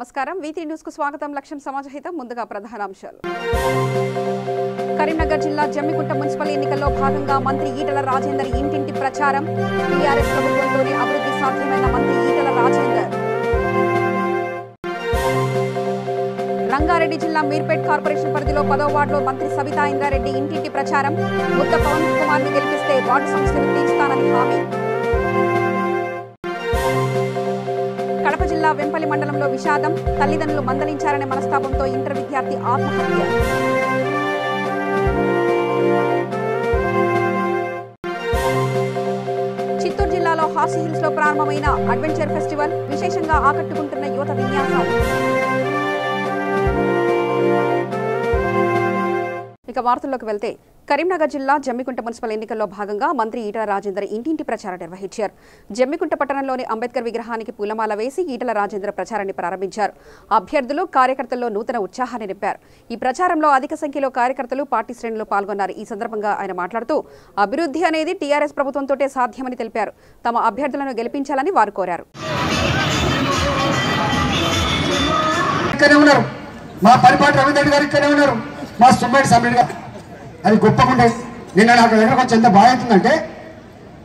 నమస్కారం వీతి న్యూస్ కు స్వాగతం లక్ష్యం సమాజహితం ముందుగా ప్రధానాంశాలు కరీంనగర్ జిల్లా జమ్మికుంట మున్సిపల్ ఎన్నికల్లో భాగంగా మంత్రి ఈటల రాజేందర్ ఇంటింటి ప్రచారం టీఆర్ఎస్ ప్రభుత్వంలోనే అభివృద్ధి సాధ్యమైన మంత్రి ఈటల రాజేందర్ రంగారెడ్డి జిల్లా మీర్పేట్ కార్పొరేషన్ పరిధిలో 10వ వార్డులో మంత్రి సబితా ఇంద్రారెడ్డి ఇంటింటి ప్రచారం ముద్ద పవన్ కుమార్ ను గెలిపిస్తే వార్డు సమస్యలు తీర్చుతానని హామీ కడప జిల్లా వెంపల్లి మండలంలో విషాదం తల్లిదండ్రులు మందలించారనే మనస్తాపంతో ఇంటర్ విద్యార్థి ఆత్మహత్య చిత్తూరు జిల్లాలో హార్సీ హిల్స్ లో ప్రారంభమైన అడ్వెంచర్ ఫెస్టివల్ విశేషంగా ఆకట్టుకుంటున్న యువత విన్యాసాలు ఇక వార్తల్లోకి వెళ్తే కరీంనగర్ జిల్లా జమ్మికుంట మున్సిపల్ ఎన్నికల్లో భాగంగా మంత్రి ఈటల రాజేందర్ ఇంటింటి ప్రచారం నిర్వహించారు. జమ్మికుంట పట్టణంలోని అంబేద్కర్ విగ్రహానికి పూలమాల వేసి ఈటల రాజేందర్ ప్రచారాన్ని ప్రారంభించారు. అభ్యర్థులు కార్యకర్తల్లో నూతన ఉత్సాహాన్ని నింపారు. ఈ ప్రచారంలో అధిక సంఖ్యలో కార్యకర్తలు పార్టీ శ్రేణులు పాల్గొన్నారు. ఈ సందర్భంగా ఆయన మాట్లాడుతూ అభివృద్ధి అనేది టీఆర్ఎస్ ప్రభుత్వంతోటే సాధ్యమని తెలిపారు. తమ అభ్యర్థులను గెలిపించాలని వారు కోరారు. మా సుమ్మడి సభ్యుడిగా అది గొప్పకుండే నిన్న నాకు దగ్గర కొంచెం ఎంత బాధ అవుతుందంటే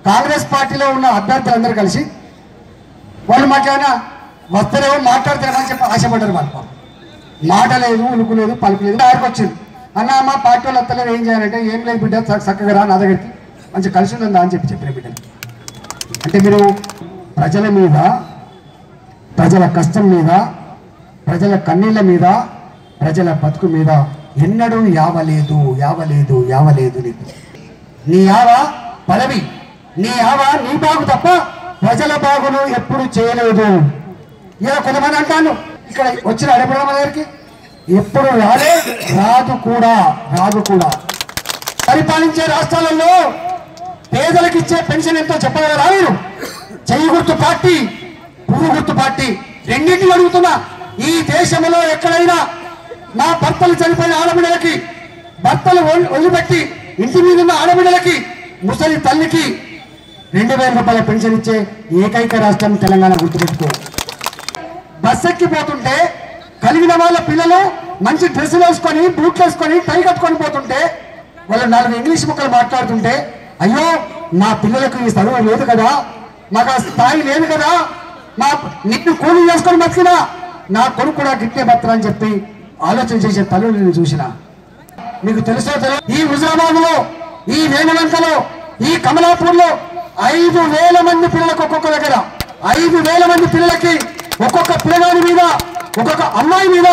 కాంగ్రెస్ పార్టీలో ఉన్న అభ్యర్థులందరూ కలిసి వాళ్ళు మాకేమైనా వస్తలేవో మాట్లాడతారని చెప్పి ఆశపడ్డారు. వాళ్ళు మాట లేదు ఉలుకు లేదు పలుకు లేదు ఆయనకు వచ్చింది అన్న మా పార్టీ వాళ్ళు వస్తలేదు ఏం చేయాలంటే ఏం లేదు బిడ్డ చక్కగా రా నా దగ్గరికి మంచి కలిసి ఉందా అని చెప్పిన బిడ్డలు. అంటే మీరు ప్రజల మీద ప్రజల కష్టం మీద ప్రజల కన్నీళ్ళ మీద ప్రజల బతుకు మీద ఎన్నడూ యావలేదు యావలేదు యావలేదు నీకు నీ యావ పదవి నీ యావ నీ బాగు తప్ప ప్రజల బాగును ఎప్పుడు చేయలేదు. ఇలా కొంతమంది అంటాను ఇక్కడ వచ్చిన అడపడం దగ్గరికి ఎప్పుడు రాదు కూడా పరిపాలించే రాష్ట్రాలలో పేదలకు ఇచ్చే పెన్షన్ ఎంతో చెప్పగలరా మీరు? చెయ్యి గుర్తు పార్టీ పువ్వు గుర్తు పార్టీ రెండింటిని అడుగుతున్నా. ఈ దేశంలో ఎక్కడైనా మా భర్తలు చనిపోయిన ఆడబిడ్డలకి భర్తలు వదిలిపెట్టి ఇంటి మీద ఉన్న ఆడబిడ్డలకి ముసలి తల్లికి 2000 రూపాయల పెన్షన్ ఇచ్చే ఏకైక రాష్ట్రం తెలంగాణ. గుర్తుపెట్టుకో. బస్ ఎక్కిపోతుంటే కలిగిన వాళ్ళ పిల్లలు మంచి డ్రెస్సులు వేసుకొని బూట్లు వేసుకొని టై కట్టుకొని పోతుంటే వాళ్ళు 4 ఇంగ్లీష్ ముక్కలు మాట్లాడుతుంటే అయ్యో మా పిల్లలకు ఈ చదువు లేదు కదా, మాకు ఆ స్థాయి లేదు కదా, మా నిన్ను కూలీ చేసుకొని బతికినా నా కొడుకు కూడా గిట్టే బతరా అని చెప్పి ఆలోచన చేసే తల్లులు నేను చూసిన. మీకు తెలుసో ఈ హుజరాబాద్ లో ఈ వేణులంకలో ఈ కమలాపూర్ లో 5000 మంది పిల్లలకు ఒక్కొక్క దగ్గర 5000 మంది పిల్లలకి ఒక్కొక్క పిల్లగాడి మీద ఒక్కొక్క అమ్మాయి మీద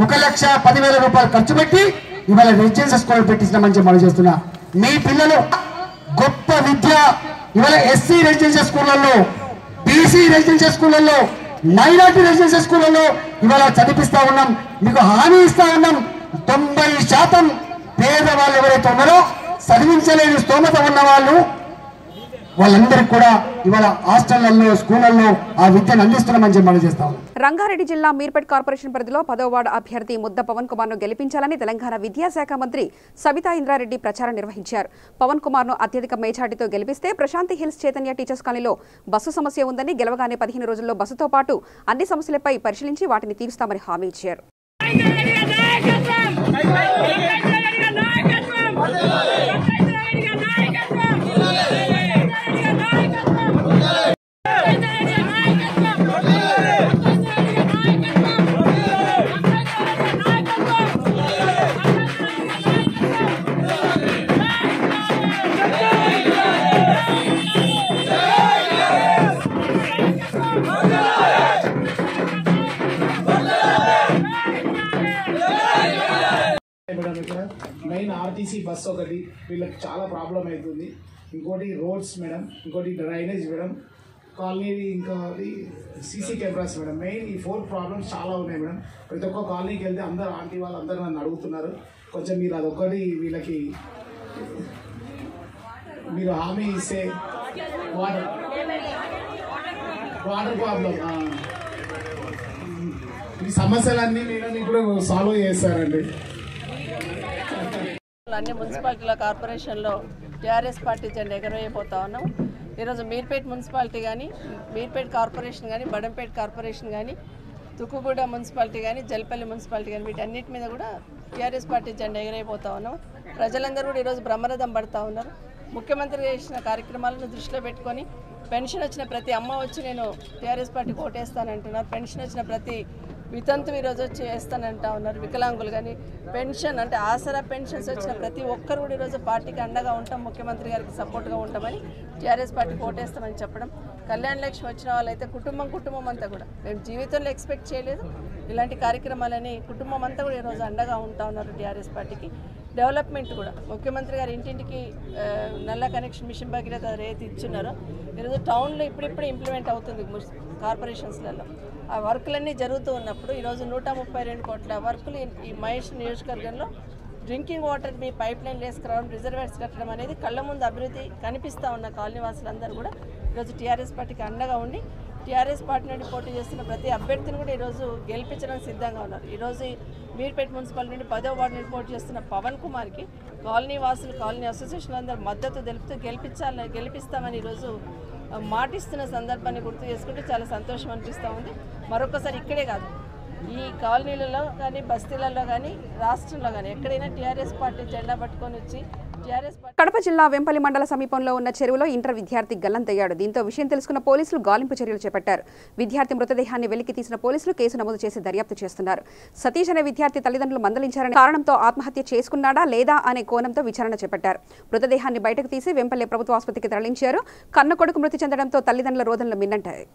1,10,000 రూపాయలు ఖర్చు పెట్టి ఇవాళ రెసిడెన్షియల్ స్కూల్ పెట్టించినామని మనం చేస్తున్నా. మీ పిల్లలు గొప్ప విద్య ఇవాళ ఎస్సీ రెసిడెన్షియల్ స్కూళ్లలో బీసీ రెసిడెన్షియల్ స్కూళ్లలో మైనార్టీ రెసిడెన్షియల్ స్కూళ్లలో ఇవాళ చదివిస్తా ఉన్నాం. మీకు హామీ ఇస్తా ఉన్నాం. 90% పేదవాళ్ళు ఎవరైతే ఉన్నారో చదివించలేని స్తోమత ఉన్న వాళ్ళందరికీ కూడా ఇవాళ హాస్టళ్లలో స్కూళ్లలో ఆ విద్యను అందిస్తున్నామని చెప్పి మనం చేస్తాం. రంగారెడ్డి జిల్లా మీర్పేట్ కార్పొరేషన్ పరిధిలో 10వ వార్డు అభ్యర్థి ముద్ద పవన్ కుమార్ ను గెలిపించాలని తెలంగాణ విద్యాశాఖ మంత్రి సబితా ఇంద్రారెడ్డి ప్రచారం నిర్వహించారు. పవన్ కుమార్ ను అత్యధిక మేజార్టీతో గెలిపిస్తే ప్రశాంతి హిల్స్ చైతన్య టీచర్స్ కాలనీలో బస్సు సమస్య ఉందని, గెలవగానే 15 రోజుల్లో బస్సుతో పాటు అన్ని సమస్యలపై పరిశీలించి వాటిని తీరుస్తామని హామీ ఇచ్చారు. మెయిన్ ఆర్టీసీ బస్ ఒకటి వీళ్ళకి చాలా ప్రాబ్లం అవుతుంది. ఇంకోటి రోడ్స్ మేడం, ఇంకోటి డ్రైనేజ్ మేడం, కాలనీ, ఇంకా సీసీ కెమెరాస్ మేడం. మెయిన్ ఈ 4 ప్రాబ్లమ్స్ చాలా ఉన్నాయి మేడం. ప్రతి ఒక్క కాలనీకి వెళ్తే అందరూ ఆంటీ వాళ్ళందరూ నన్ను అడుగుతున్నారు. కొంచెం మీరు అదొక్కటి వీళ్ళకి మీరు హామీ ఇస్తే వాటర్ ప్రాబ్లం ఈ సమస్యలన్నీ మేడం ఇప్పుడు సాల్వ్ చేస్తారండి. అన్ని మున్సిపాలిటీల కార్పొరేషన్లో టీఆర్ఎస్ పార్టీ జెండా ఎగరవేయబోతా ఉన్నాం. ఈరోజు మీర్పేట్ మున్సిపాలిటీ కానీ, మీర్పేట్ కార్పొరేషన్ కానీ, బడంపేట్ కార్పొరేషన్ కానీ, తుక్కుగూడ మున్సిపాలిటీ కానీ జల్పల్లి మున్సిపాలిటీ కానీ వీటన్నిటి మీద కూడా టీఆర్ఎస్ పార్టీ జెండా ఎగరైపోతా ఉన్నాం. ప్రజలందరూ కూడా ఈరోజు బ్రహ్మరథం పడుతూ ఉన్నారు. ముఖ్యమంత్రి చేసిన కార్యక్రమాలను దృష్టిలో పెట్టుకొని పెన్షన్ వచ్చిన ప్రతి అమ్మ వచ్చి నేను టీఆర్ఎస్ పార్టీకి ఓటేస్తానంటున్నారు. పెన్షన్ వచ్చిన ప్రతి వితంతు ఈరోజు వచ్చి వేస్తానంటా ఉన్నారు. వికలాంగులు కానీ పెన్షన్ అంటే ఆసరా పెన్షన్స్ వచ్చిన ప్రతి ఒక్కరు కూడా ఈరోజు పార్టీకి అండగా ఉంటాం, ముఖ్యమంత్రి గారికి సపోర్ట్గా ఉంటామని టీఆర్ఎస్ పార్టీకి ఓటేస్తామని చెప్పడం. కళ్యాణ లక్ష్మి వచ్చిన వాళ్ళైతే కుటుంబం అంతా కూడా మేము జీవితంలో ఎక్స్పెక్ట్ చేయలేదు ఇలాంటి కార్యక్రమాలని కుటుంబం అంతా కూడా ఈరోజు అండగా ఉంటా ఉన్నారు టీఆర్ఎస్ పార్టీకి. డెవలప్మెంట్ కూడా ముఖ్యమంత్రి గారు ఇంటింటికి నల్ల కనెక్షన్ మిషన్ భగీరథ రేట్ ఇచ్చున్నారు. ఈరోజు టౌన్లో ఇప్పుడిప్పుడే ఇంప్లిమెంట్ అవుతుంది కార్పొరేషన్స్లలో. ఆ వర్కులన్నీ జరుగుతూ ఉన్నప్పుడు ఈరోజు 132 కోట్ల వర్కులు ఈ మహేష్ నియోజకవర్గంలో డ్రింకింగ్ వాటర్ మీ పైప్ లైన్ వేసుకురావడం, రిజర్వేర్స్ కట్టడం అనేది కళ్ళ ముందు అభివృద్ధి కనిపిస్తూ ఉన్న కాలనీవాసులందరూ కూడా ఈరోజు టీఆర్ఎస్ పార్టీకి అండగా ఉండి టీఆర్ఎస్ పార్టీ నుండి పోటీ చేస్తున్న ప్రతి అభ్యర్థిని కూడా ఈరోజు గెలిపించడానికి సిద్ధంగా ఉన్నారు. ఈరోజు మీర్పేట మున్సిపాలిటీ నుండి 10వ వార్డు నుండి పోటీ చేస్తున్న పవన్ కుమార్కి కాలనీ వాసులు, కాలనీ అసోసియేషన్ అందరూ మద్దతు తెలుపుతూ గెలిపిస్తామని ఈరోజు మాటిస్తున్న సందర్భాన్ని గుర్తు చేసుకుంటే చాలా సంతోషం అనిపిస్తూ ఉంది. మరొకసారి ఇక్కడే కాదు, ఈ కాలనీలలో కానీ బస్తీలలో కానీ రాష్ట్రంలో కానీ ఎక్కడైనా టీఆర్ఎస్ పార్టీ జెండా పట్టుకొని వచ్చి కడప జిల్లా వెంపల్లి మండల సమీపంలో ఉన్న చెరువులో ఇంటర్ విద్యార్థి గల్లంతయ్యాడు. దీంతో విషయం తెలుసుకున్న పోలీసులు గాలింపు చర్యలు చేపట్టారు. విద్యార్థి మృతదేహాన్ని వెలికి తీసిన పోలీసులు కేసు నమోదు చేసి దర్యాప్తు చేస్తున్నారు. సతీష్ అనే విద్యార్థి తల్లిదండ్రులు మందలించారనే కారణంతో ఆత్మహత్య చేసుకున్నాడా లేదా అనే కోణంతో విచారణ చేపట్టారు. మృతదేహాన్ని బయటకు తీసి వెంపల్లి ప్రభుత్వ ఆసుపత్రికి తరలించారు. కన్న కొడుకు మృతి చెందడంతో తల్లిదండ్రుల రోదనలు మిన్నంటాయి.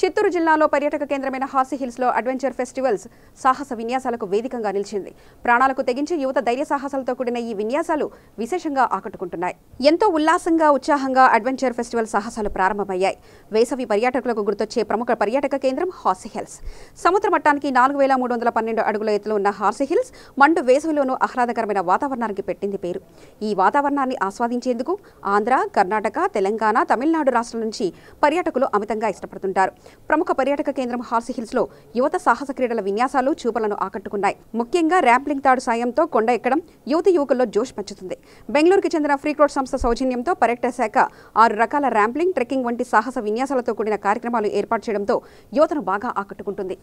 చిత్తూరు జిల్లాలో పర్యాటక కేంద్రమైన హార్సీ హిల్స్లో అడ్వెంచర్ ఫెస్టివల్స్ సాహస విన్యాసాలకు వేదికగా నిలిచింది. ప్రాణాలకు తెగించి యువత ధైర్య సాహసాలతో కూడిన ఈ విన్యాసాలు విశేషంగా ఆకట్టుకుంటున్నాయి. ఎంతో ఉల్లాసంగా ఉత్సాహంగా అడ్వెంచర్ ఫెస్టివల్ సాహసాలు ప్రారంభమయ్యాయి. వేసవి పర్యాటకులకు గుర్తొచ్చే ప్రముఖ పర్యాటక కేంద్రం హార్సీ హిల్స్. సముద్ర మట్టానికి 4312 అడుగుల ఎత్తులో ఉన్న హార్సీ హిల్స్ మండు వేసవిలోనూ ఆహ్లాదకరమైన వాతావరణానికి పెట్టింది పేరు. ఈ వాతావరణాన్ని ఆస్వాదించేందుకు ఆంధ్ర, కర్ణాటక, తెలంగాణ, తమిళనాడు రాష్ట్రాల నుంచి పర్యాటకులు అమితంగా ఇష్టపడుతుంటారు. ప్రముఖ పర్యాటక కేంద్రం హార్సీ హిల్స్ లో యువత సాహస క్రీడల విన్యాసాలు చూపలను ఆకట్టుకున్నాయి. ముఖ్యంగా ర్యాంప్లింగ్ తాడు సాయంతో కొండ ఎక్కడం యువతి యువకుల్లో జోష్ పెంచుతుంది. బెంగళూరుకి చెందిన ఫ్రీక్రోడ్ సంస్థ సౌజన్యంతో పర్యాటక శాఖ 6 రకాల ర్యాంప్లింగ్, ట్రెక్కింగ్ వంటి సాహస విన్యాసాలతో కూడిన కార్యక్రమాలు ఏర్పాటు చేయడంతో యువతను బాగా ఆకట్టుకుంటుంది.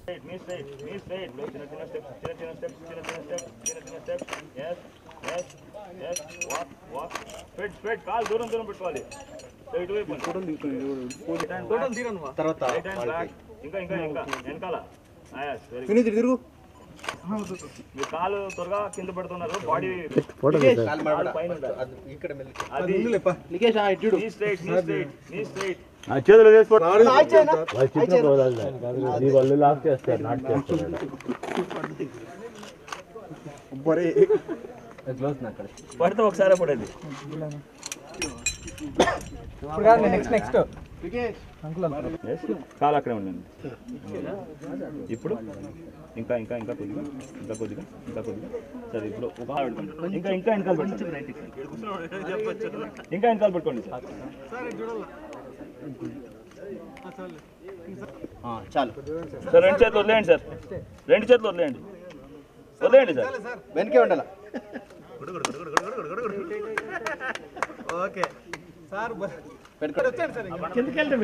కాలు త్వరగా కింద పెడుతున్నారు. బాడీ చేతులు లాక్ చేస్తారు. పడితే ఒకసారి పడేది. కాలు అక్కడే ఉండండి. ఇప్పుడు ఇంకా ఇంకా ఇంకా కొద్దిగా ఇంకా కొద్దిగా ఇంకా కొద్దిగా సరే. ఇప్పుడు ఒక ఇంకా ఇంకా వెనకాల పెట్టుకోండి. ఇంకా వెనకాల పెట్టుకోండి సార్. చాలు సార్. 2 చేతులు వదిలేయండి సార్. 2 చేతులు వదిలేయండి. వదిలేయండి సార్. వెనకే ఉండాలి. Okay sir. కిందకి వెళ్తే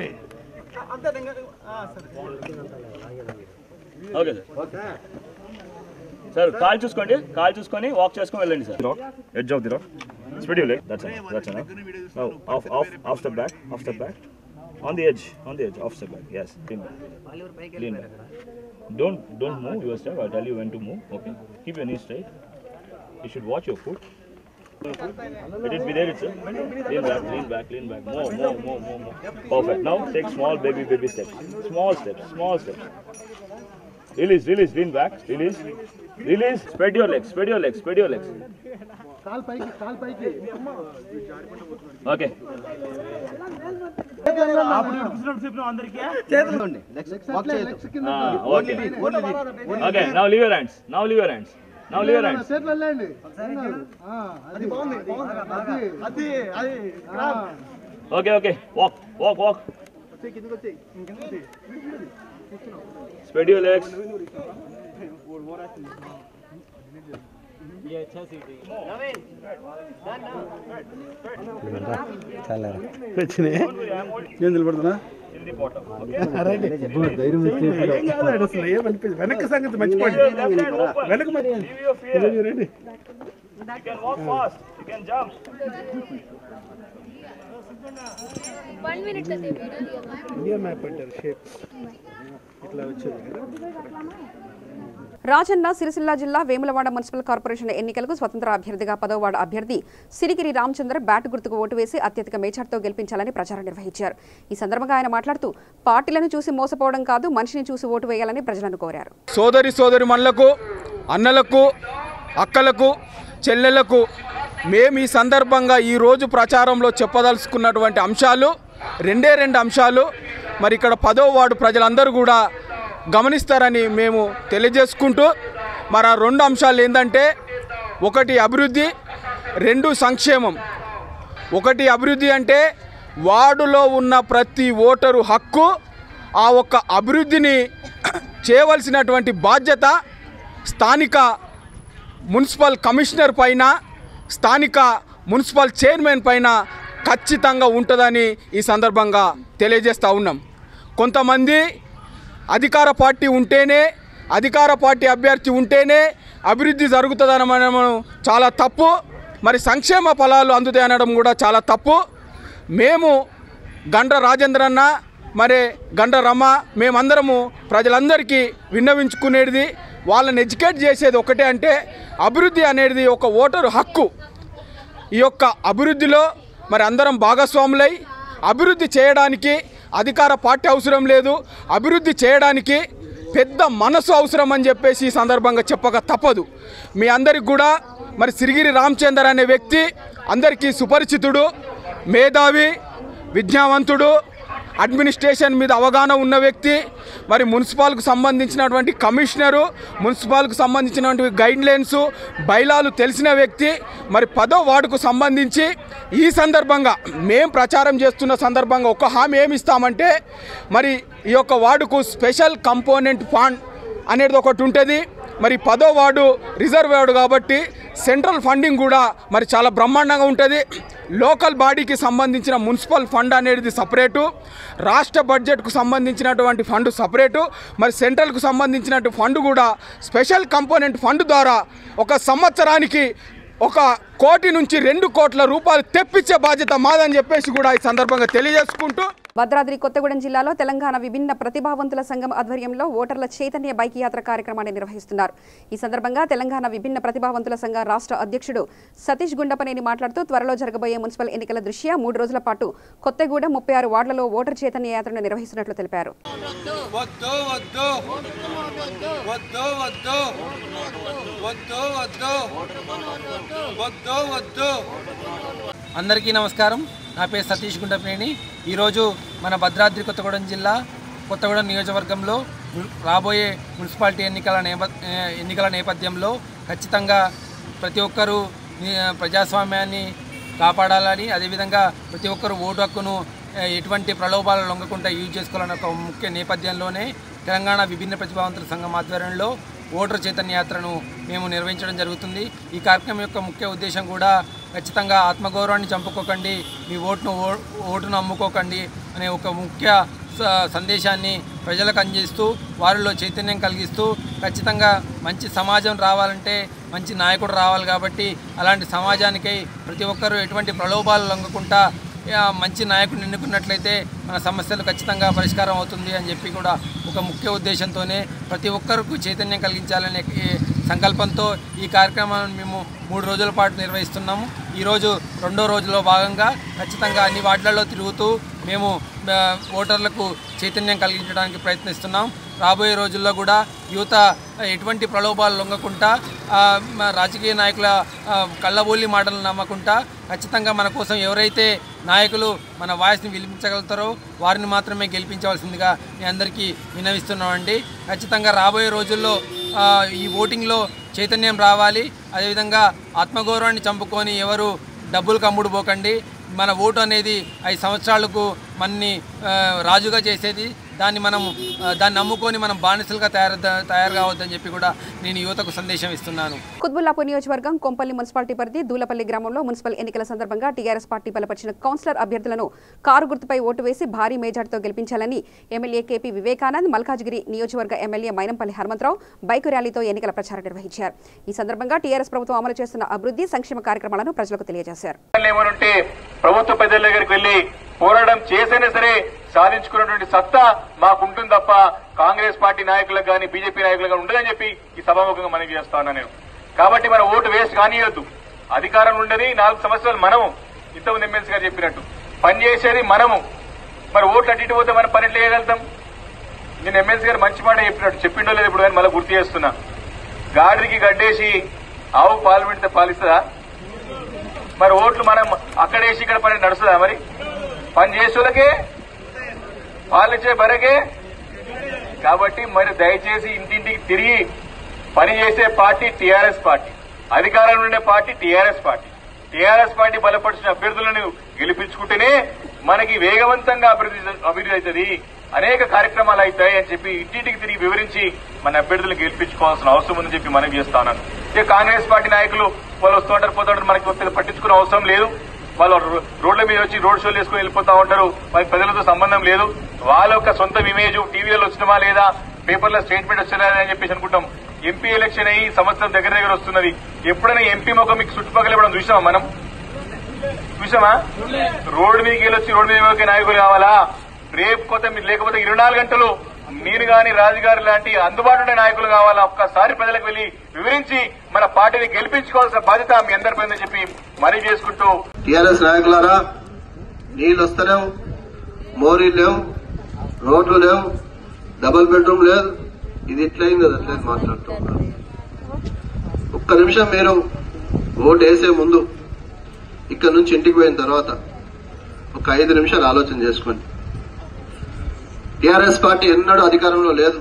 ఓకే సార్. సార్ కాల్ చూసుకోండి. కాల్ చూసుకొని వాక్ చేసుకొని వెళ్ళండి sir. Edge of the road. Speed you leg. That's enough. Now of step back. Of step back. On the edge. Off step back. Yes. Lean back. Don't move your step. I'll tell you when to move. Okay. Keep your knees straight. You should watch your foot. Let it be there itself. Lean back. More. Perfect. Now take small baby steps. Small steps. Release. Lean back. Release. Spread your legs. Okay. Okay. Now leave your hands. Now leave your hands. Okay. Walk. Spread your legs. In the bottom. వెనక్కి సంగతి మర్చిపోండి. Leave your fear. You can walk fast. You can jump. 1 minute the India map పెట్టారు shape ఇట్లా వచ్చేది కదా. రాజన్న సిరిసిల్ల జిల్లా Vemulawada municipal corporation ఎన్నికలకు స్వతంత్ర అభ్యర్థిగా 10వ వార్డు అభ్యర్థి సిరిగిరి రామచంద్ర బ్యాట్ గుర్తుకు ఓటు వేసి అత్యధిక మేజార్టీతో గెలిపించాలని ప్రచారం నిర్వహించారు. ఈ సందర్భంగా ఆయన మాట్లాడుతూ పార్టీలను చూసి మోసపోవడం కాదు, మనిషిని చూసి ఓటు వేయాలని ప్రజలను కోరారు. సోదరి మనులకు, అన్నలకు, అక్కలకు, చెల్లెలకు మేము ఈ సందర్భంగా ఈరోజు ప్రచారంలో చెప్పదలుచుకున్నటువంటి అంశాలు రెండు అంశాలు. మరి ఇక్కడ 10వ వార్డు ప్రజలందరూ కూడా గమనిస్తారని మేము తెలియజేసుకుంటూ, మరి ఆ 2 అంశాలు ఏంటంటే, 1 అభివృద్ధి, 2 సంక్షేమం. 1 అభివృద్ధి అంటే వార్డులో ఉన్న ప్రతి ఓటరు హక్కు ఆ ఒక్క అభివృద్ధిని చేయవలసినటువంటి బాధ్యత స్థానిక మున్సిపల్ కమిషనర్ పైన, స్థానిక మున్సిపల్ చైర్మన్ పైన ఖచ్చితంగా ఉంటుందని ఈ సందర్భంగా తెలియజేస్తూ ఉన్నాం. కొంతమంది అధికార పార్టీ ఉంటేనే, అధికార పార్టీ అభ్యర్థి ఉంటేనే అభివృద్ధి జరుగుతుందని మనం చాలా తప్పు. మరి సంక్షేమ ఫలాలు అందుతాయి అనడం కూడా చాలా తప్పు. మేము గండ్ర రాజేంద్రన్న, మరి గండ్ర రమ, మేమందరము ప్రజలందరికీ విన్నవించుకునేది, వాళ్ళని ఎడ్యుకేట్ చేసేది ఒకటే, అంటే అభివృద్ధి అనేది ఒక ఓటరు హక్కు. ఈ యొక్క అభివృద్ధిలో మరి అందరం భాగస్వాములై అభివృద్ధి చేయడానికి అధికార పార్టీ అవసరం లేదు, అభివృద్ధి చేయడానికి పెద్ద మనసు అవసరం అని చెప్పేసి ఈ సందర్భంగా చెప్పక తప్పదు. మీ అందరికి కూడా మరి సిరిగిరి రామచంద్ర అనే వ్యక్తి అందరికీ సుపరిచితుడు, మేధావి, విద్యావంతుడు, అడ్మినిస్ట్రేషన్ మీద అవగాహన ఉన్న వ్యక్తి. మరి మున్సిపాల్కు సంబంధించినటువంటి కమిషనరు, మున్సిపాల్కు సంబంధించినటువంటి గైడ్లైన్స్, బైలాలు తెలిసిన వ్యక్తి. మరి 10వ వార్డుకు సంబంధించి ఈ సందర్భంగా మేము ప్రచారం చేస్తున్న సందర్భంగా ఒక హామీ ఏమి ఇస్తామంటే, మరి ఈ యొక్క వార్డుకు స్పెషల్ కంపోనెంట్ ఫండ్ అనేది ఒకటి ఉంటుంది. మరి 10వ వార్డు రిజర్వ్ వార్డు కాబట్టి సెంట్రల్ ఫండింగ్ కూడా మరి చాలా బ్రహ్మాండంగా ఉంటుంది. లోకల్ బాడీకి సంబంధించిన మున్సిపల్ ఫండ్ అనేది సపరేటు, రాష్ట్ర బడ్జెట్కు సంబంధించినటువంటి ఫండ్ సపరేటు, మరి సెంట్రల్కు సంబంధించినటువంటి ఫండ్ కూడా స్పెషల్ కంపోనెంట్ ఫండ్ ద్వారా ఒక సంవత్సరానికి 1 కోటి నుంచి 2 కోట్ల రూపాయలు తెప్పించే బాధ్యత మాదని చెప్పేసి కూడా ఈ సందర్భంగా తెలియజేసుకుంటూ, భద్రాద్రి కొత్తగూడెం జిల్లాలో తెలంగాణ విభిన్న ప్రతిభావంతుల సంఘం ఆధ్వర్యంలో ఓటర్ల చైతన్య బైక్ యాత్ర కార్యక్రమాన్ని నిర్వహిస్తున్నారు. ఈ సందర్భంగా తెలంగాణ విభిన్న ప్రతిభావంతుల సంఘ రాష్ట్ర అధ్యక్షుడు సతీష్ గుండపనేని మాట్లాడుతూ త్వరలో జరగబోయే మున్సిపల్ ఎన్నికల దృష్ట్యా 3 రోజుల పాటు కొత్తగూడెం 36 వార్డులలో ఓటర్ చైతన్య యాత్రను నిర్వహిస్తున్నట్లు తెలిపారు. అందరికీ నమస్కారం. నా పేరు సతీష్ గుండపనేని. ఈరోజు మన భద్రాద్రి కొత్తగూడెం జిల్లా కొత్తగూడెం నియోజకవర్గంలో రాబోయే మున్సిపాలిటీ ఎన్నికల నేపథ్యంలో ఖచ్చితంగా ప్రతి ఒక్కరూ ప్రజాస్వామ్యాన్ని కాపాడాలని, అదేవిధంగా ప్రతి ఒక్కరు ఓటు హక్కును ఎటువంటి ప్రలోభాలు లొంగకుండా యూజ్ చేసుకోవాలన్న ఒక ముఖ్య నేపథ్యంలోనే తెలంగాణ విభిన్న ప్రతిభావంతుల సంఘం ఆధ్వర్యంలో ఓటర్ చైతన్య యాత్రను మేము నిర్వహించడం జరుగుతుంది. ఈ కార్యక్రమం యొక్క ముఖ్య ఉద్దేశం కూడా ఖచ్చితంగా ఆత్మగౌరవాన్ని చంపుకోకండి, మీ ఓటును అమ్ముకోకండి అనే ఒక ముఖ్య సందేశాన్ని ప్రజలకు అందిస్తూ వారిలో చైతన్యం కలిగిస్తూ, ఖచ్చితంగా మంచి సమాజం రావాలంటే మంచి నాయకుడు రావాలి కాబట్టి అలాంటి సమాజానికై ప్రతి ఒక్కరూ ఎటువంటి ప్రలోభాలు లొంగకుండా మంచి నాయకుడిని ఎన్నుకున్నట్లయితే మన సమస్యలు ఖచ్చితంగా పరిష్కారం అవుతుంది అని చెప్పి కూడా ఒక ముఖ్య ఉద్దేశంతోనే ప్రతి ఒక్కరికి చైతన్యం కలిగించాలనే సంకల్పంతో ఈ కార్యక్రమాన్ని మేము 3 రోజుల పాటు నిర్వహిస్తున్నాము. ఈరోజు 2వ రోజులో భాగంగా ఖచ్చితంగా అన్ని వార్డులలో తిరుగుతూ మేము ఓటర్లకు చైతన్యం కలిగించడానికి ప్రయత్నిస్తున్నాం. రాబోయే రోజుల్లో కూడా యువత ఎటువంటి ప్రలోభాలు లొంగకుండా, రాజకీయ నాయకుల కళ్ళబోలి మాటలు నమ్మకుండా ఖచ్చితంగా మన కోసం ఎవరైతే నాయకులు మన వాయిస్ని వినిపించగలుగుతారో వారిని మాత్రమే గెలిపించవలసిందిగా మీ అందరికీ విన్నవిస్తున్నామండి. ఖచ్చితంగా రాబోయే రోజుల్లో ఈ ఓటింగ్లో చైతన్యం రావాలి. అదేవిధంగా ఆత్మగౌరవాన్ని చంపుకొని ఎవరు డబ్బులకు అమ్ముడు పోకండి. మన ఓటు అనేది 5 సంవత్సరాలకు మనని రాజుగా చేసేది. దాన్ని నమ్ముకొని మనం బానిసలుగా తయారు కావద్దని చెప్పి కూడా నేను యువతకు సందేశం ఇస్తున్నాను. కుత్బుల్లాపూర్ నియోజకవర్గం కొంపల్లి మున్సిపాలిటీ పరిధి దూలపల్లి గ్రామంలో మున్సిపల్ ఎన్నికల సందర్భంగా టీఆర్ఎస్ పార్టీ బలపరిచిన కౌన్సిలర్ అభ్యర్థులను కారు గుర్తుపై ఓటు వేసి భారీ మేజార్టీతో గెలిపించాలని ఎమ్మెల్యే కేపీ వివేకానంద్, మల్కాజ్గిరి నియోజకవర్గ ఎమ్మెల్యే మైనంపల్లి హనుమంతరావు బైకు ర్యాలీతో ఎన్నికల ప్రచారం నిర్వహించారు. ఈ సందర్భంగా టీఆర్ఎస్ ప్రభుత్వం అమలు చేస్తున్న అభివృద్ధి సంక్షేమ కార్యక్రమాలను ప్రజలకు తెలియజేశారు. ప్రభుత్వ పెద్దల దగ్గరికి వెళ్లి పోరాటం చేసైనా సరే సాధించుకున్నటువంటి సత్తా మాకుంటుంది తప్ప కాంగ్రెస్ పార్టీ నాయకులకు కానీ బీజేపీ నాయకులకు కానీ ఉండదని చెప్పి ఈ సభాముఖంగా మనవి చేస్తా ఉన్నా నేను. కాబట్టి మన ఓటు వేస్ట్ కానియొద్దు. అధికారం ఉండేది 4 సంవత్సరాలు మనము, ఇంతకుముందు ఎమ్మెల్సీ గారు చెప్పినట్టు పనిచేసేది మనము. మరి ఓట్లు అటు పోతే మనం పని ఎట్లా చేయగలుగుతాం? నేను ఎమ్మెల్సీ గారు మంచి మాట చెప్పిండో లేదు ఇప్పుడు కానీ మళ్ళీ గుర్తు చేస్తున్నా. గాడికి గడ్డేసి ఆవు పాలు పెడితే పాలిస్తుందా? మరి ఓట్లు మనం అక్కడేసి ఇక్కడ పని నడుస్తుందా? మరి పని చేసేలకే పాలిచ్చే బరకే. కాబట్టి మరి దయచేసి ఇంటింటికి తిరిగి పనిచేసే పార్టీ టీఆర్ఎస్ పార్టీ, అధికారంలో ఉండే party TRS party. TRS party బలపరిచిన అభ్యర్థులను గెలిపించుకుంటేనే మనకి వేగవంతంగా అభివృద్ధి అవుతుంది, అనేక కార్యక్రమాలు అవుతాయి అని చెప్పి ఇంటింటికి తిరిగి వివరించి మన అభ్యర్థులను గెలిపించుకోవాల్సిన అవసరం ఉందని చెప్పి మనం చేస్తా ఉన్నాను. ఇక కాంగ్రెస్ పార్టీ నాయకులు వాళ్ళు వస్తుంటారు పోతుంటారు, మనకి పట్టించుకునే అవసరం లేదు. వాళ్ళు రోడ్ల మీద వచ్చి రోడ్ షోలు వేసుకుని వెళ్ళిపోతా ఉంటారు, మనకి ప్రజలతో సంబంధం లేదు. వాళ్ళ యొక్క సొంత ఇమేజ్ టీవీలో వచ్చినమా లేదా, పేపర్లో స్టేట్మెంట్ వచ్చినా అని చెప్పేసి అనుకుంటాం. ఎంపీ ఎలక్షన్ అయ్యి సంవత్సరం దగ్గర వస్తున్నది. ఎప్పుడైనా ఎంపీ ముఖం మీకు చుట్టుపక్కల ఇవ్వడం చూసామా? మనం చూసామా? రోడ్డు మీదకి వెళ్ళొచ్చి రోడ్డు మీద నాయకులు కావాలా? రేపు కొత్త మీరు లేకపోతే 24 గంటలు నేను గాని రాజుగారి లాంటి అందుబాటులో నాయకులు కావాలా? ఒక్కసారి ప్రజలకు వెళ్లి వివరించి మన పార్టీని గెలిపించుకోవాల్సిన బాధ్యత మీ అందరిపైన చెప్పి మరీ చేసుకుంటూ, టీఆర్ఎస్ నాయకులారా, నీళ్లు వస్తలేవు, మోరీలు లేవు, రోడ్లు లేవు, డబుల్ బెడ్రూమ్ లేదు, ఇది ఇట్లయింది అది అట్లేదు మాట్లాడుతున్నారు. ఒక్క నిమిషం మీరు ఓటు వేసే ముందు ఇక్కడ నుంచి ఇంటికి పోయిన తర్వాత ఒక 5 నిమిషాలు ఆలోచన చేసుకోండి. టీఆర్ఎస్ పార్టీ ఎన్నడూ అధికారంలో లేదు.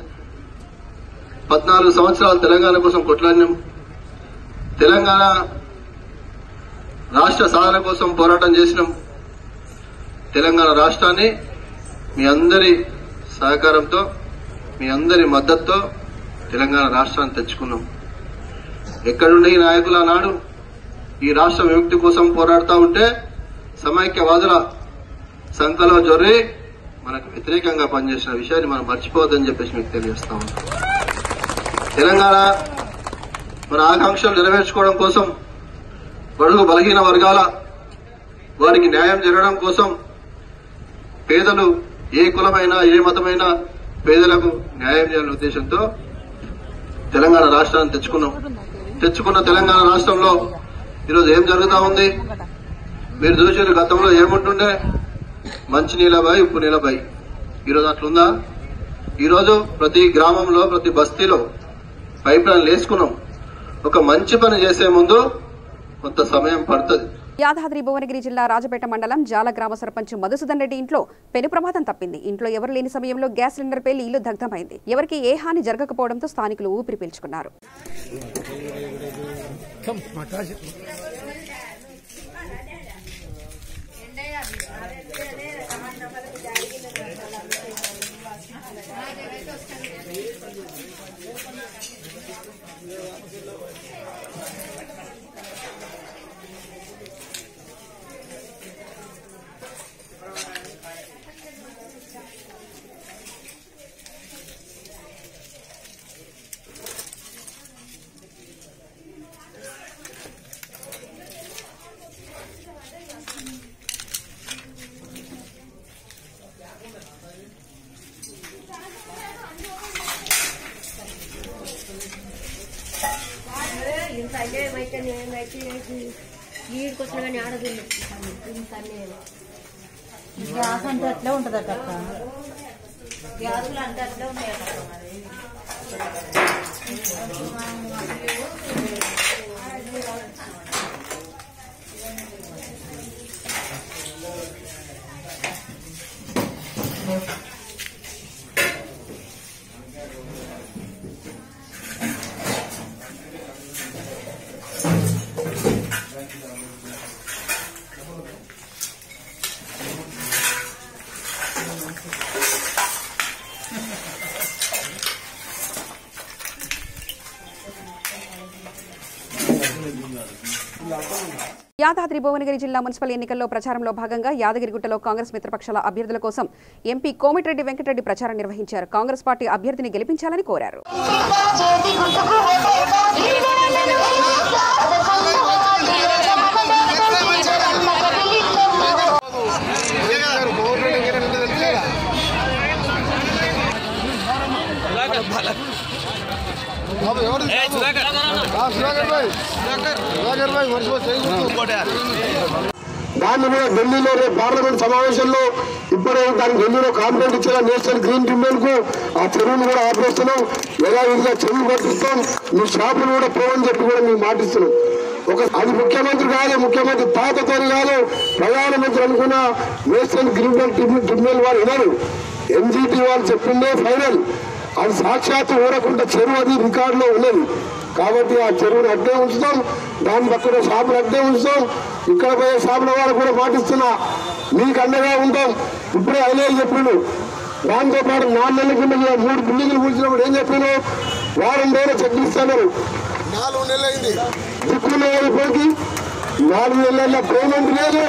14 సంవత్సరాలు తెలంగాణ కోసం కొట్లాడినాం. తెలంగాణ రాష్ట్ర సాధన కోసం పోరాటం చేసినాం. తెలంగాణ రాష్ట్రాన్ని మీ అందరి సహకారంతో, మీ అందరి మద్దతుతో తెలంగాణ రాష్ట్రాన్ని తెచ్చుకున్నాం. ఎక్కడుండే ఈ నాయకులు ఆనాడు ఈ రాష్ట్ర విముక్తి కోసం పోరాడుతూ ఉంటే సమైక్యవాదుల సంఖలో జొర్రి మనకు వ్యతిరేకంగా పనిచేసిన విషయాన్ని మనం మర్చిపోవద్దని చెప్పేసి మీకు తెలియజేస్తా ఉన్నాం. తెలంగాణ మన ఆకాంక్షలు నెరవేర్చుకోవడం కోసం, బడుగు బలహీన వర్గాల వారికి న్యాయం జరగడం కోసం, పేదలు ఏ కులమైనా ఏ మతమైనా పేదలకు న్యాయం చేయాలనే ఉద్దేశంతో తెలంగాణ రాష్ట్రాన్ని తెచ్చుకున్న తెలంగాణ రాష్ట్రంలో ఈరోజు ఏం జరుగుతా ఉంది మీరు చూసిన గతంలో ఏముంటుండే? మంచి నీళ్ళబాయి, ఉప్పు నీళ్ళబాయి. ఈరోజు అట్లుందా? ఈరోజు ప్రతి గ్రామంలో ప్రతి బస్తీలో పైప్ లైన్లు వేసుకున్నాం. ఒక మంచి పని చేసే ముందు కొంత సమయం పడుతుంది. యాదాద్రి భువనగిరి జిల్లా రాజపేట మండలం జాల గ్రామ సర్పంచ్ మధుసూదన్ రెడ్డి ఇంట్లో పెను ప్రమాదం తప్పింది. ఇంట్లో ఎవరు లేని సమయంలో గ్యాస్ సిలిండర్ పేలి ఇల్లు దగ్ధమైంది. ఎవరికి ఏ హాని జరగకపోవడంతో స్థానికులు ఊపిరి పీల్చుకున్నారు. వీడికొచ్చిన కానీ ఆడదు గ్యాస్ అంటే అట్లే ఉంటుంది అక్క. గ్యాసులు అంటే అట్లే ఉంటాయి యాదాద్రి భువనగిరి జిల్లా మున్సిపల్ ఎన్నికల్లో ప్రచారంలో భాగంగా యాదగిరిగుట్టలో కాంగ్రెస్ మిత్రపక్షాల అభ్యర్థుల కోసం ఎంపీ కోమటిరెడ్డి వెంకటరెడ్డి ప్రచారం నిర్వహించారు. కాంగ్రెస్ పార్టీ అభ్యర్థిని గెలిపించాలని కోరారు. దాన్ని కూడా ఢిల్లీలో పార్లమెంట్ సమావేశంలో ఇప్పుడే దానికి ఢిల్లీలో కాంప్లైంట్ ఇచ్చిన నేషనల్ గ్రీన్ ట్రిబ్యునల్ కు ఆ చెరువును కూడా ఆపేస్తున్నాం. యథావిధిగా చెరువు పట్టిస్తాం, మీ షాపులు కూడా పోవని చెప్పి కూడా మేము మాటిస్తున్నాం. అది ముఖ్యమంత్రి కాదు, ముఖ్యమంత్రి తాతతో కాదు, ప్రధానమంత్రి అనుకున్న నేషనల్ గ్రీన్ ట్రిబ్యునల్ వారు వినరు. ఎన్జిటి వాళ్ళు చెప్పిందే ఫైనల్. అది సాక్షాత్తు ఊరకుండా చెరువు అది రికార్డులో ఉన్నది. కాబట్టి ఆ చెరువును అడ్డే ఉంచుతాం, దాని పక్కన షాపులు అడ్డే ఉంచుతాం. ఇక్కడ పోయే షాపుల వాళ్ళు కూడా పాటిస్తున్నా మీకు అండగా ఉంటాం. ఇప్పుడే అయినా చెప్పిండు. దాంతో పాటు 4 నెలల కింద 3 బిల్డింగ్లు కూర్చున్నప్పుడు ఏం చెప్పాను, వారం రోజులు చెక్ ఇస్తాను. 4 నెలలు అయింది దిక్కున్న ఇప్పటికి 4 నెలల పేమెంట్ లేదు.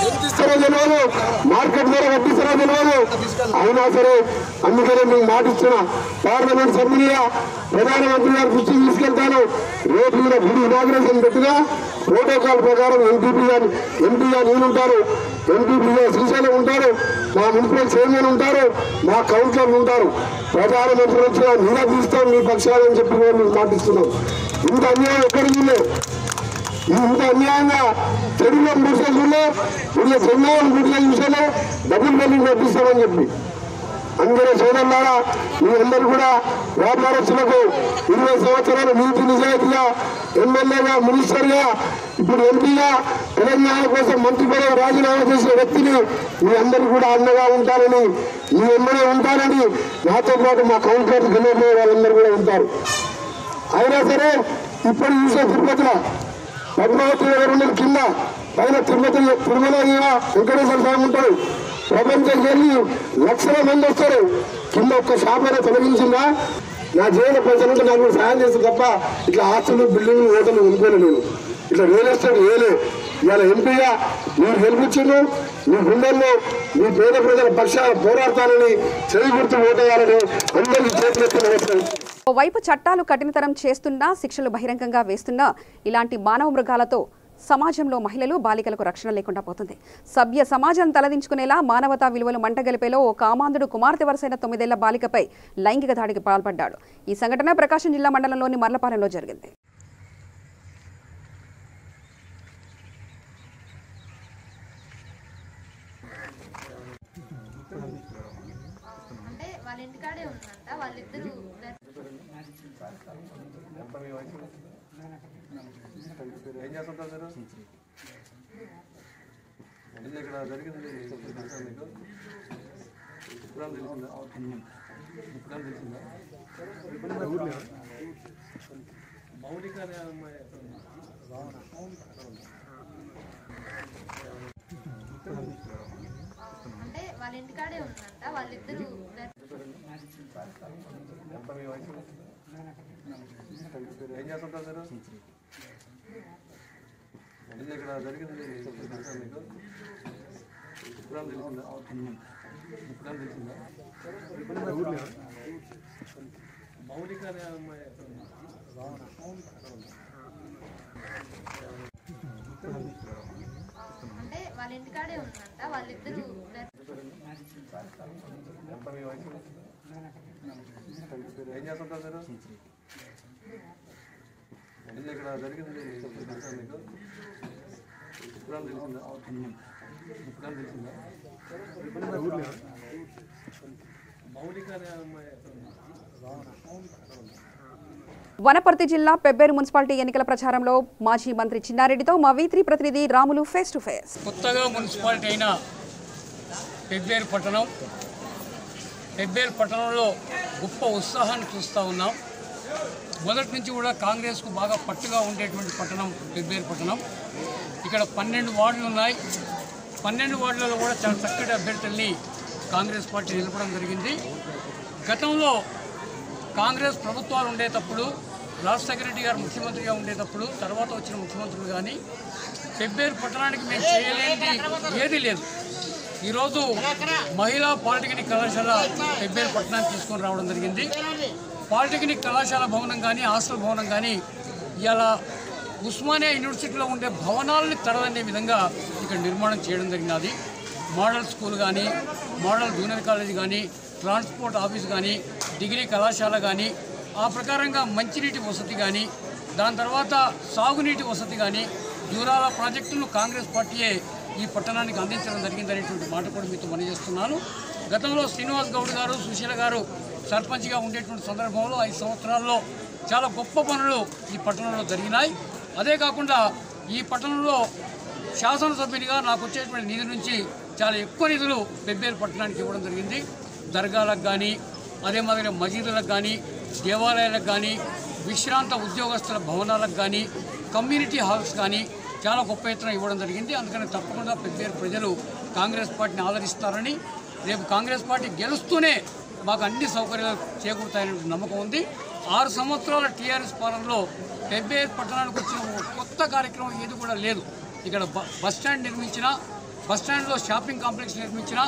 ఎంత ఇస్తారో తెలియదు, మార్కెట్ ధర కట్టిస్తారో తెలియదు. అయినా సరే అందుకనే మీకు మాటిస్తున్నా, పార్లమెంట్ సభ్యులుగా ప్రధానమంత్రి గారు దృష్టికి తీసుకెళ్తాను. రేపు మీద గుడి ఇనాగ్రేషన్ పెట్టినా ప్రోటోకాల్ ప్రకారం ఎంపీ గారు నేనుంటారు, ఎంపీ గారు శ్రీశైలం ఉంటారు, మా మున్సిపల్ చైర్మన్ ఉంటారు, మా కౌన్సిలర్లు ఉంటారు. ప్రధానమంత్రి వచ్చి నిరాదీస్తాం మీ పక్షాలని చెప్పి కూడా మీకు మాటిస్తున్నాం. ఇంత అన్యాయం ఎక్కడికి లేదు. ఇంత అన్యాయంగా తెలుగులో మూసేసులో ఇప్పుడు చెన్నైలు గుడిలో చూసేలో డబుల్ బిల్డింగ్ కట్టిస్తామని చెప్పి అందరూ సోదరులారా, మీ అందరూ కూడా వ్యాపారస్తులకు 20 సంవత్సరాలు నీతి నిజాయితీగా ఎమ్మెల్యేగా, మినిస్టర్గా, ఇప్పుడు ఎంపీగా తెలంగాణ కోసం మంత్రి పదవి రాజీనామా చేసిన వ్యక్తిని మీ అందరూ కూడా అండగా ఉంటారని, మీ ఎమ్మెల్యే ఉంటారని, నాతో పాటు మా కౌన్సిలర్ గెలవే వాళ్ళందరూ కూడా ఉంటారు. అయినా సరే ఇప్పుడు చూసే తిరుపతిలో పద్మావతి నగర్ కింద పైన తిరుమల వెంకటేశ్వర స్వామి ఉంటాడు. ప్రపంచం వెళ్ళి లక్షల మంది వస్తారు. కింద ఒక్క షాప్ అయినా తొలగించిందా? నా జైలు ప్రజలంటే నాకు సాయం చేస్తుంది తప్ప ఇట్లా ఆస్తులు, బిల్డింగ్లు, హోటలు కొనుక్కోలే. నేను ఇట్లా రియల్ ఎస్టేట్ వేయలే. ఇవాళ ఎంపీగా మీరు గెలిపించిండు, మీ గుండెల్లో మీ పేద ప్రజల పక్షాన పోరాడతానని చెవి గుర్తు ఓటేయాలని అందరికీ చేతులెత్తి నమస్కారం. ఓవైపు చట్టాలు కఠినతరం చేస్తున్నా, శిక్షలు బహిరంగంగా వేస్తున్నా ఇలాంటి మానవ మృగాలతో సమాజంలో మహిళలు, బాలికలకు రక్షణ లేకుండా పోతుంది. సభ్య సమాజం తలదించుకునేలా మానవతా విలువలు మంటగలిపేలో ఓ కామాంధుడు కుమార్తె వరుసైన 9 ఏళ్ల బాలికపై లైంగిక దాడికి పాల్పడ్డాడు. ఈ సంఘటన ప్రకాశం జిల్లా మండలంలోని మర్లపాలెంలో జరిగింది. ఏం చేస్తుంటారు సార్? ఇది ఇక్కడ జరిగింది మీకు ఇప్పుడు తెలిసిందా? మౌలిక అనే అమ్మాయి అంటే వాళ్ళ ఇంటికాడే ఉందంట. వాళ్ళిద్దరు ఏం చేస్తుంటారు సార్? ఇది ఇక్కడ జరిగింది మీకు ఇప్పుడు తెలిసిందా? మౌలిక అనే అమ్మాయి అంటే వాళ్ళ ఇంటికాడే ఉందంట. వాళ్ళిద్దరు ఏం చేస్తుంటారు సార్? ఇది ఇక్కడ జరిగింది మీకు ఇప్పుడు తెలిసిందా? మౌలిక అనే అమ్మాయి వనపర్తి జిల్లా పెబ్బేరు మున్సిపాలిటీ ఎన్నికల ప్రచారంలో మాజీ మంత్రి చిన్నారెడ్డితో మా V3 ప్రతినిధి రాములు ఫేస్ టు ఫేస్. కొత్తగా మున్సిపాలిటీ అయిన పెబ్బేరు పట్టణంలో గొప్ప ఉత్సాహాన్ని చూస్తూ ఉన్నాం. మొదటి నుంచి కూడా కాంగ్రెస్కు బాగా పట్టుగా ఉండేటువంటి పట్టణం పెబ్బేరు పట్టణం. ఇక్కడ 12 వార్డులు ఉన్నాయి. 12 వార్డులలో కూడా చాలా చక్కటి అభ్యర్థుల్ని కాంగ్రెస్ పార్టీ నిలపడం జరిగింది. గతంలో కాంగ్రెస్ ప్రభుత్వాలు ఉండేటప్పుడు రాజశేఖర రెడ్డి గారు ముఖ్యమంత్రిగా ఉండేటప్పుడు తర్వాత వచ్చిన ముఖ్యమంత్రులు కానీ పెబ్బేరు పట్టణానికి మేము చేయలేనిది ఏదీ లేదు. ఈరోజు మహిళా పాలిటెక్నిక్ కళాశాల పెబ్బేరు పట్టణానికి తీసుకొని రావడం జరిగింది. పాలిటెక్నిక్ కళాశాల భవనం కానీ హాస్టల్ భవనం కానీ ఇలా ఉస్మానియా యూనివర్సిటీలో ఉండే భవనాలని తరదనే విధంగా ఇక్కడ నిర్మాణం చేయడం జరిగినది. మోడల్ స్కూల్ కానీ, మోడల్ జూనియర్ కాలేజ్ కానీ, ట్రాన్స్పోర్ట్ ఆఫీస్ కానీ, డిగ్రీ కళాశాల కానీ, ఆ ప్రకారంగా మంచినీటి వసతి కానీ, దాని తర్వాత సాగునీటి వసతి కానీ, దూరాల ప్రాజెక్టును కాంగ్రెస్ పార్టీయే ఈ పట్టణానికి అందించడం జరిగిందనేటువంటి మాట కూడా మీతో మనజేస్తున్నాను. గతంలో శ్రీనివాస్ గౌడ్ గారు, సుశీల గారు సర్పంచ్గా ఉండేటువంటి సందర్భంలో 5 సంవత్సరాల్లో చాలా గొప్ప పనులు ఈ పట్టణంలో జరిగినాయి. అదే కాకుండా ఈ పట్టణంలో శాసనసభ్యునిగా నాకు వచ్చేటువంటి నిధి నుంచి చాలా ఎక్కువ నిధులు పెబ్బేరు పట్టణానికి ఇవ్వడం జరిగింది. దర్గాలకు కానీ, అదే మాదిరిగా మసీదులకు కానీ, దేవాలయాలకు కానీ, విశ్రాంత ఉద్యోగస్తుల భవనాలకు కానీ, కమ్యూనిటీ హాల్స్ కానీ చాలా గొప్ప ఎత్తున ఇవ్వడం జరిగింది. అందుకని తప్పకుండా పెబ్బేరు ప్రజలు కాంగ్రెస్ పార్టీని ఆదరిస్తారని, రేపు కాంగ్రెస్ పార్టీ గెలుస్తూనే మాకు అన్ని సౌకర్యాలు చేకూరుతాయనే నమ్మకం ఉంది. 6 సంవత్సరాల టీఆర్ఎస్ పాలనలో పెబ్బేరు పట్టణానికి వచ్చిన కొత్త కార్యక్రమం ఏది కూడా లేదు. ఇక్కడ బస్ స్టాండ్ నిర్మించిన, బస్ స్టాండ్లో షాపింగ్ కాంప్లెక్స్ నిర్మించిన,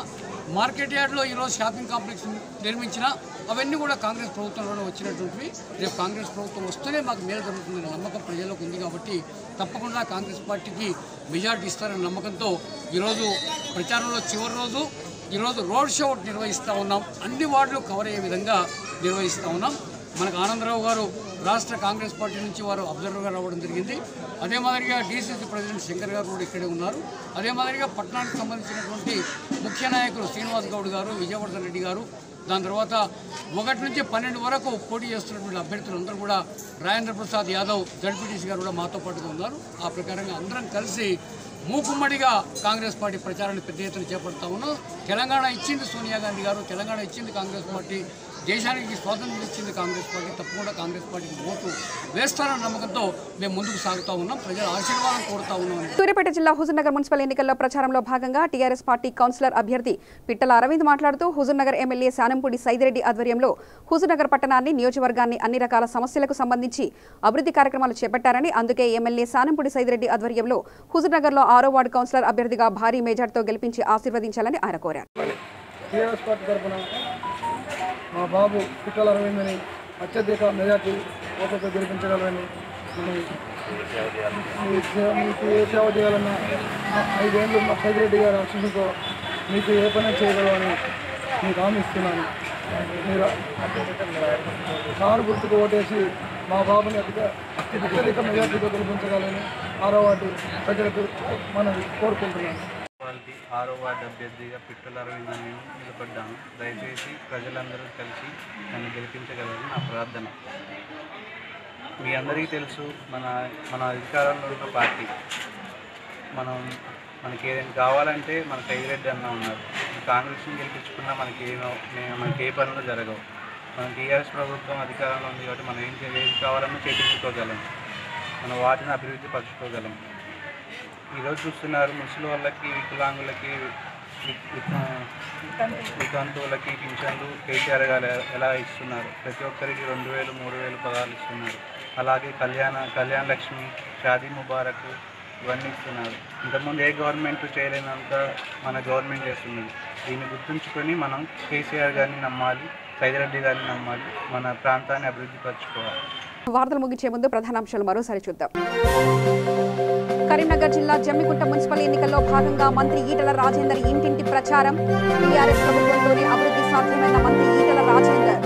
మార్కెట్ యార్డ్లో ఈరోజు షాపింగ్ కాంప్లెక్స్ నిర్మించిన, అవన్నీ కూడా కాంగ్రెస్ ప్రభుత్వంలోనే వచ్చినటువంటివి. రేపు కాంగ్రెస్ ప్రభుత్వం వస్తేనే మాకు మేలు జరుగుతుందనే నమ్మకం ప్రజలకు ఉంది. కాబట్టి తప్పకుండా కాంగ్రెస్ పార్టీకి మెజార్టీ ఇస్తారనే నమ్మకంతో ఈరోజు ప్రచారంలో చివరి రోజు ఈరోజు రోడ్ షో నిర్వహిస్తూ ఉన్నాం. అన్ని వార్డులు కవర్ అయ్యే విధంగా నిర్వహిస్తూ ఉన్నాం. మనకు ఆనందరావు గారు రాష్ట్ర కాంగ్రెస్ పార్టీ నుంచి వారు అబ్జర్వర్గా రావడం జరిగింది. అదే మాదిరిగా డీసీసీ ప్రెసిడెంట్ శంకర్ గారు కూడా ఇక్కడే ఉన్నారు. అదే మాదిరిగా పట్టణానికి సంబంధించినటువంటి ముఖ్య నాయకులు శ్రీనివాస్ గౌడ్ గారు, విజయవర్ధన్ రెడ్డి గారు, దాని తర్వాత 1 నుంచి 12 వరకు పోటీ చేస్తున్నటువంటి అభ్యర్థులందరూ కూడా రాజేంద్ర ప్రసాద్ యాదవ్ జడ్పీటీసీ గారు కూడా మాతో పాటుగా ఉన్నారు. ఆ ప్రకారంగా అందరం కలిసి మూకుమ్మడిగా కాంగ్రెస్ పార్టీ ప్రచారాన్ని పెద్ద ఎత్తున చేపడతా ఉన్నాం. తెలంగాణ ఇచ్చింది సోనియా గాంధీ గారు, తెలంగాణ ఇచ్చింది కాంగ్రెస్ పార్టీ, దేశానికి స్వాతంత్రం ఇచ్చింది కాంగ్రెస్ పార్టీ. తప్పకుండా కాంగ్రెస్ పార్టీకి ఓటు వేస్తారన్న నమ్మకంతో మేము ముందుకు సాగుతూ ఉన్నాం. ప్రజల ఆశీర్వాదం కోరుతా ఉన్నాం. సూర్యాపేట జిల్లా హుజూర్నగర్ మున్సిపల్ ఎన్నికల్లో ప్రచారంలో భాగంగా టీఆర్ఎస్ పార్టీ కౌన్సిలర్ అభ్యర్థి పిట్టల అరవింద్ మాట్లాడుతూ హుజూర్నగర్ ఎమ్మెల్యే శానంపూడి సైదిరెడ్డి ఆధ్వర్యంలో హుజూర్నగర్ పట్టణాన్ని, నియోజకవర్గాన్ని అన్ని రకాల సమస్యలకు సంబంధించి అభివృద్ధి కార్యక్రమాలు చేపట్టారని, అందుకే ఎమ్మెల్యే శానంపూడి సైదిరెడ్డి ఆధ్వర్యంలో హుజూర్నగర్లో 6వ వార్డు కౌన్సిలర్ అభ్యర్థిగా భారీ మెజార్టీతో గెలిపించి ఆశీర్వదించాలని ఆయన కోరారు. మా బాబు పిట్టల అరవింద్ని అత్యధిక మెజార్టీ ఓట్లతో గెలిపించగలరని, మీకు ఏ సేవ చేయాలన్నా 5 ఏళ్ళు మా సైదిరెడ్డి గారి ఆశీస్సుతో మీకు ఏ పని చేయగలమని మీకు హామీ ఇస్తున్నాను. మీరు కారు గుర్తుకు ఓటేసి మా బాబుని అత్యధిక మెజార్టీతో గెలిపించగలని 6వ వార్డు ప్రజలకు మనం కోరుకుంటున్నాను. 6వ వార్డు అభ్యర్థిగా పిట్టల అరవింద్ నేను నిలబడ్డాను. దయచేసి ప్రజలందరూ కలిసి నన్ను గెలిపించగలరని నా ప్రార్థన. మీ అందరికీ తెలుసు, మన అధికారంలో ఉన్న పార్టీ. మనకి ఏదైనా కావాలంటే మన సైదిరెడ్డి అన్న ఉన్నారు. కాంగ్రెస్ని గెలిపించుకున్నా మనకి ఏ పనులు జరగవు. మన టీఆర్ఎస్ ప్రభుత్వం అధికారంలో ఉంది కాబట్టి మనం ఏది కావాలన్నా చేయించుకోగలం, మన వాటిని అభివృద్ధి పరచుకోగలం. ఈరోజు చూస్తున్నారు, ముసలి వాళ్ళకి, వికలాంగులకి, వితంతువులకి పింఛన్లు కేసీఆర్ గారు ఎలా ఇస్తున్నారు. ప్రతి ఒక్కరికి 2000, 3000 పదాలు ఇస్తున్నారు. అలాగే కళ్యాణ లక్ష్మి, షాదీ ముబారక్ ఇవన్నీ ఇస్తున్నారు. ఇంతకుముందు ఏ గవర్నమెంట్ చేయలేనంత మన గవర్నమెంట్ చేస్తున్నది. దీన్ని గుర్తుంచుకొని మనం కేసీఆర్ గారిని నమ్మాలి, సైదిరెడ్డి గారిని నమ్మాలి, మన ప్రాంతాన్ని అభివృద్ధి పరచుకోవాలి. వార్తలు ముగించే ముందు ప్రధానాంశాలు మరోసారి చూద్దాం. కరీంనగర్ జిల్లా జమ్మికుంట మున్సిపల్ ఎన్నికల్లో భాగంగా మంత్రి ఈటల రాజేందర్ ఇంటింటి ప్రచారం. టీఆర్ఎస్ ప్రభుత్వంలోనే అభివృద్ధి సాధ్యమైన మంత్రి ఈటల రాజేందర్.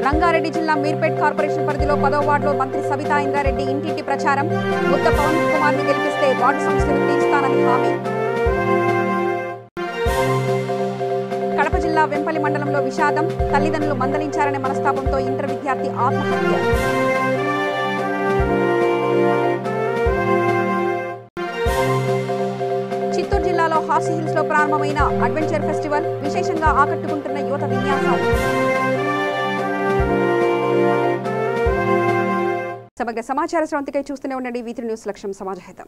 రంగారెడ్డి జిల్లా మీర్పేట్ కార్పొరేషన్ పరిధిలో 10వ వార్డులో మంత్రి సబితా ఇంద్రారెడ్డి ఇంటింటి ప్రచారం. ముద్ద పవన్ కుమార్ ని గెలిపిస్తే వార్డు సమస్యలు తీర్చుతానని హామీ. కడప జిల్లా వెంపల్లి మండలంలో విషాదం. తల్లిదండ్రులు మందలించారనే మనస్తాపంతో ఇంటర్ విద్యార్థి ఆత్మహత్య. చిత్తూరు జిల్లాలో హార్సీ హిల్స్ లో ప్రారంభమైన అడ్వెంచర్ ఫెస్టివల్. విశేషంగా ఆకట్టుకుంటున్న యువత విన్యాసాలు. సమగ్ర సమాచార స్రవంతికై చూస్తూనే ఉండండి V3 న్యూస్. లక్ష్యం సమాజహితం.